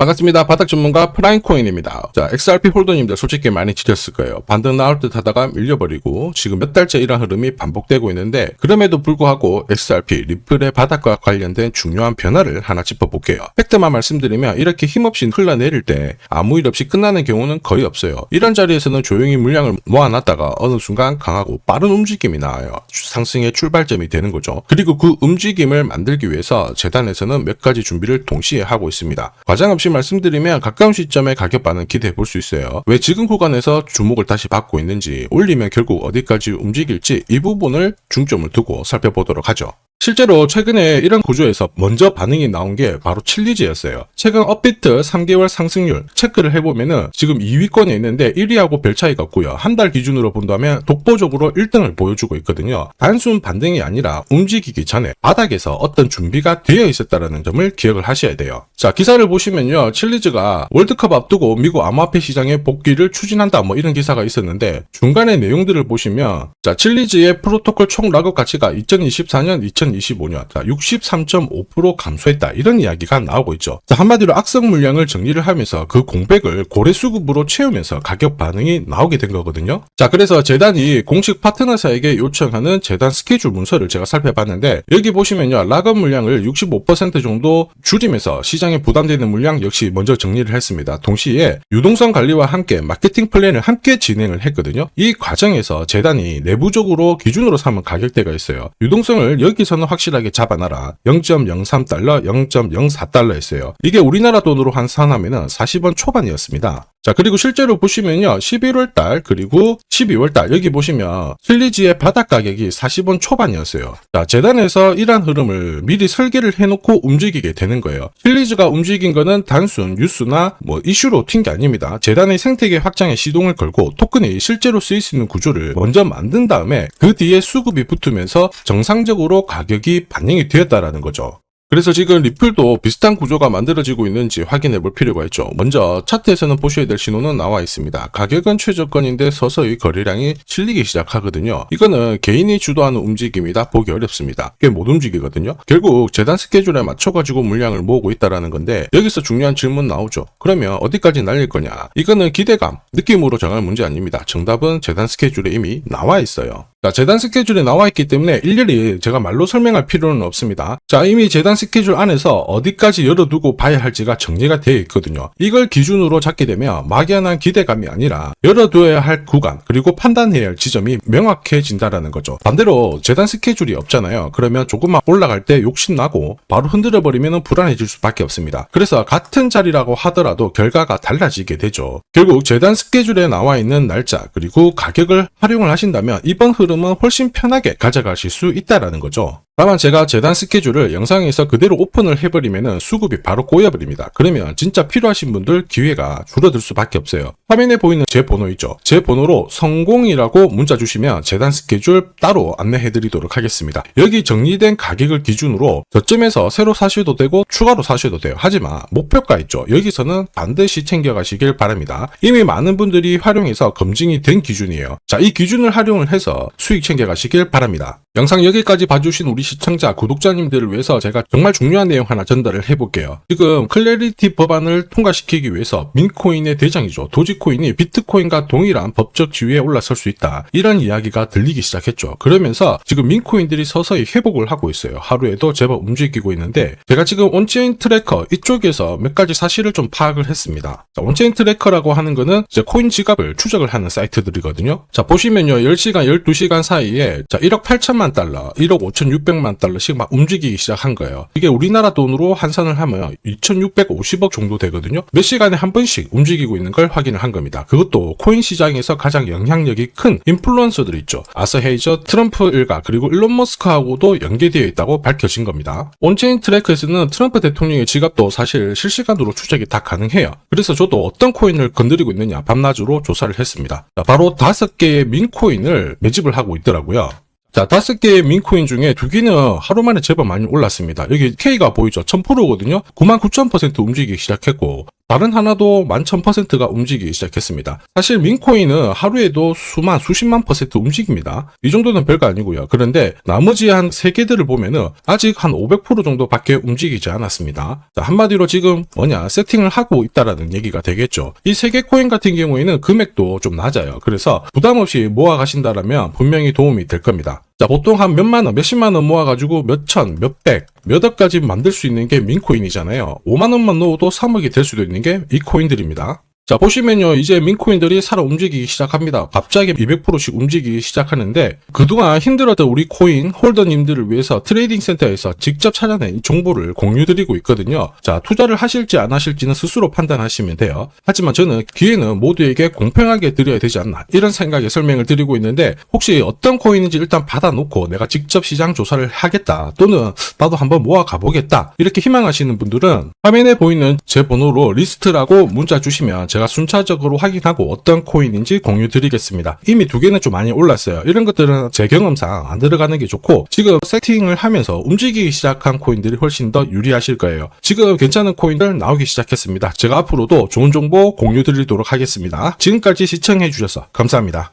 반갑습니다. 바닥 전문가 프라임코인입니다. 자, XRP 홀더님들 솔직히 많이 지쳤을 거예요. 반등 나올 듯 하다가 밀려버리고 지금 몇 달째 이런 흐름이 반복되고 있는데 그럼에도 불구하고 XRP, 리플의 바닥과 관련된 중요한 변화를 하나 짚어볼게요. 팩트만 말씀드리면 이렇게 힘없이 흘러내릴 때 아무 일 없이 끝나는 경우는 거의 없어요. 이런 자리에서는 조용히 물량을 모아놨다가 어느 순간 강하고 빠른 움직임이 나와요. 상승의 출발점이 되는 거죠. 그리고 그 움직임을 만들기 위해서 재단에서는 몇 가지 준비를 동시에 하고 있습니다. 과장 없이 말씀드리면 가까운 시점에 가격 반응 기대해 볼 수 있어요. 왜 지금 구간에서 주목을 다시 받고 있는지, 올리면 결국 어디까지 움직일지 이 부분을 중점을 두고 살펴보도록 하죠. 실제로 최근에 이런 구조에서 먼저 반응이 나온 게 바로 칠리즈였어요. 최근 업비트 3개월 상승률 체크를 해보면은 지금 2위권에 있는데 1위하고 별 차이가 없고요. 한 달 기준으로 본다면 독보적으로 1등을 보여주고 있거든요. 단순 반등이 아니라 움직이기 전에 바닥에서 어떤 준비가 되어 있었다는 점을 기억을 하셔야 돼요. 자, 기사를 보시면요. 칠리즈가 월드컵 앞두고 미국 암호화폐 시장의 복귀를 추진한다 뭐 이런 기사가 있었는데 중간의 내용들을 보시면 자, 칠리즈의 프로토콜 총 락업 가치가 2024년 2025년 63.5% 감소했다 이런 이야기가 나오고 있죠. 자, 한마디로 악성 물량을 정리를 하면서 그 공백을 고래수급으로 채우면서 가격 반응이 나오게 된 거거든요. 자, 그래서 재단이 공식 파트너사에게 요청하는 재단 스케줄 문서를 제가 살펴봤는데 여기 보시면요. 락업 물량을 65% 정도 줄이면서 시장에 부담되는 물량 역시 먼저 정리를 했습니다. 동시에 유동성 관리와 함께 마케팅 플랜을 함께 진행을 했거든요. 이 과정에서 재단이 내부적으로 기준으로 삼은 가격대가 있어요. 유동성을 여기서는 확실하게 잡아놔라. 0.03달러, 0.04달러 했어요. 이게 우리나라 돈으로 환산하면 40원 초반이었습니다. 자, 그리고 실제로 보시면요. 11월달 그리고 12월달 여기 보시면 칠리즈의 바닥 가격이 40원 초반이었어요. 자, 재단에서 이러한 흐름을 미리 설계를 해놓고 움직이게 되는 거예요. 칠리즈가 움직인 거는 단순 뉴스나 뭐 이슈로 튄 게 아닙니다. 재단의 생태계 확장에 시동을 걸고 토큰이 실제로 쓰일 수 있는 구조를 먼저 만든 다음에 그 뒤에 수급이 붙으면서 정상적으로 가격이 반영이 되었다라는 거죠. 그래서 지금 리플도 비슷한 구조가 만들어지고 있는지 확인해 볼 필요가 있죠. 먼저 차트에서는 보셔야 될 신호는 나와 있습니다. 가격은 최저권인데 서서히 거래량이 실리기 시작하거든요. 이거는 개인이 주도하는 움직임이다 보기 어렵습니다. 꽤 못 움직이거든요. 결국 재단 스케줄에 맞춰가지고 물량을 모으고 있다라는 건데 여기서 중요한 질문 나오죠. 그러면 어디까지 날릴 거냐? 이거는 기대감, 느낌으로 정할 문제 아닙니다. 정답은 재단 스케줄에 이미 나와 있어요. 자, 재단 스케줄에 나와 있기 때문에 일일이 제가 말로 설명할 필요는 없습니다. 자, 이미 재단 스케줄 안에서 어디까지 열어두고 봐야 할지가 정리가 되어 있거든요. 이걸 기준으로 잡게 되면 막연한 기대감이 아니라 열어둬야 할 구간 그리고 판단해야 할 지점이 명확해진다라는 거죠. 반대로 재단 스케줄이 없잖아요. 그러면 조금만 올라갈 때 욕심나고 바로 흔들어버리면 불안해질 수밖에 없습니다. 그래서 같은 자리라고 하더라도 결과가 달라지게 되죠. 결국 재단 스케줄에 나와 있는 날짜 그리고 가격을 활용을 하신다면 이번 흐름은 훨씬 편하게 가져가실 수 있다라는 거죠. 다만 제가 재단 스케줄을 영상에서 그대로 오픈을 해버리면 수급이 바로 꼬여버립니다. 그러면 진짜 필요하신 분들 기회가 줄어들 수밖에 없어요. 화면에 보이는 제 번호 있죠. 제 번호로 성공이라고 문자 주시면 재단 스케줄 따로 안내해드리도록 하겠습니다. 여기 정리된 가격을 기준으로 저점에서 새로 사셔도 되고 추가로 사셔도 돼요. 하지만 목표가 있죠. 여기서는 반드시 챙겨가시길 바랍니다. 이미 많은 분들이 활용해서 검증이 된 기준이에요. 자, 이 기준을 활용을 해서 수익 챙겨가시길 바랍니다. 영상 여기까지 봐주신 우리 시청자, 구독자님들을 위해서 제가 정말 중요한 내용 하나 전달을 해볼게요. 지금 클래리티 법안을 통과시키기 위해서 민코인의 대장이죠. 도지코인이 비트코인과 동일한 법적 지위에 올라설 수 있다. 이런 이야기가 들리기 시작했죠. 그러면서 지금 민코인들이 서서히 회복을 하고 있어요. 하루에도 제법 움직이고 있는데 제가 지금 온체인 트래커 이쪽에서 몇 가지 사실을 좀 파악을 했습니다. 자, 온체인 트래커라고 하는 거는 이제 코인 지갑을 추적을 하는 사이트들이거든요. 자, 보시면요. 10시간, 12시간 사이에 자, 1억 8천만 달러, 1억 5,600만 달러씩 막 움직이기 시작한 거예요. 이게 우리나라 돈으로 환산을 하면 2,650억 정도 되거든요. 몇 시간에 한 번씩 움직이고 있는 걸 확인을 한 겁니다. 그것도 코인 시장에서 가장 영향력이 큰 인플루언서들 있죠. 아서 헤이저, 트럼프 일가, 그리고 일론 머스크하고도 연계되어 있다고 밝혀진 겁니다. 온체인 트래커에서는 트럼프 대통령의 지갑도 사실 실시간으로 추적이 다 가능해요. 그래서 저도 어떤 코인을 건드리고 있느냐 밤낮으로 조사를 했습니다. 자, 바로 5개의 민코인을 매집을 하고 있더라고요. 자, 5개의 민코인 중에 2개는 하루 만에 제법 많이 올랐습니다. 여기 K가 보이죠? 1000%거든요? 99,000% 움직이기 시작했고, 다른 하나도 11,000%가 움직이기 시작했습니다. 사실 민코인은 하루에도 수십만 퍼센트 움직입니다. 이 정도는 별거 아니고요. 그런데 나머지 한 3개들을 보면은 아직 한 500% 정도밖에 움직이지 않았습니다. 자, 한마디로 지금 세팅을 하고 있다라는 얘기가 되겠죠. 이 3개 코인 같은 경우에는 금액도 좀 낮아요. 그래서 부담 없이 모아 가신다라면 분명히 도움이 될 겁니다. 자, 보통 한 몇만 원, 몇십만 원 모아가지고 몇천, 몇백, 몇억까지 만들 수 있는 게 민코인이잖아요. 5만 원만 넣어도 3억이 될 수도 있는 게 이 코인들입니다. 자, 보시면요, 이제 민코인들이 살아 움직이기 시작합니다. 갑자기 200%씩 움직이기 시작하는데, 그동안 힘들었던 우리 코인 홀더님들을 위해서 트레이딩 센터에서 직접 찾아낸 이 정보를 공유드리고 있거든요. 자, 투자를 하실지 안 하실지는 스스로 판단하시면 돼요. 하지만 저는 기회는 모두에게 공평하게 드려야 되지 않나, 이런 생각에 설명을 드리고 있는데, 혹시 어떤 코인인지 일단 받아놓고 내가 직접 시장 조사를 하겠다, 또는 나도 한번 모아 가보겠다, 이렇게 희망하시는 분들은 화면에 보이는 제 번호로 리스트라고 문자 주시면 제가 순차적으로 확인하고 어떤 코인인지 공유 드리겠습니다. 이미 2개는 좀 많이 올랐어요. 이런 것들은 제 경험상 안 들어가는 게 좋고, 지금 세팅을 하면서 움직이기 시작한 코인들이 훨씬 더 유리하실 거예요. 지금 괜찮은 코인들 나오기 시작했습니다. 제가 앞으로도 좋은 정보 공유 드리도록 하겠습니다. 지금까지 시청해 주셔서 감사합니다.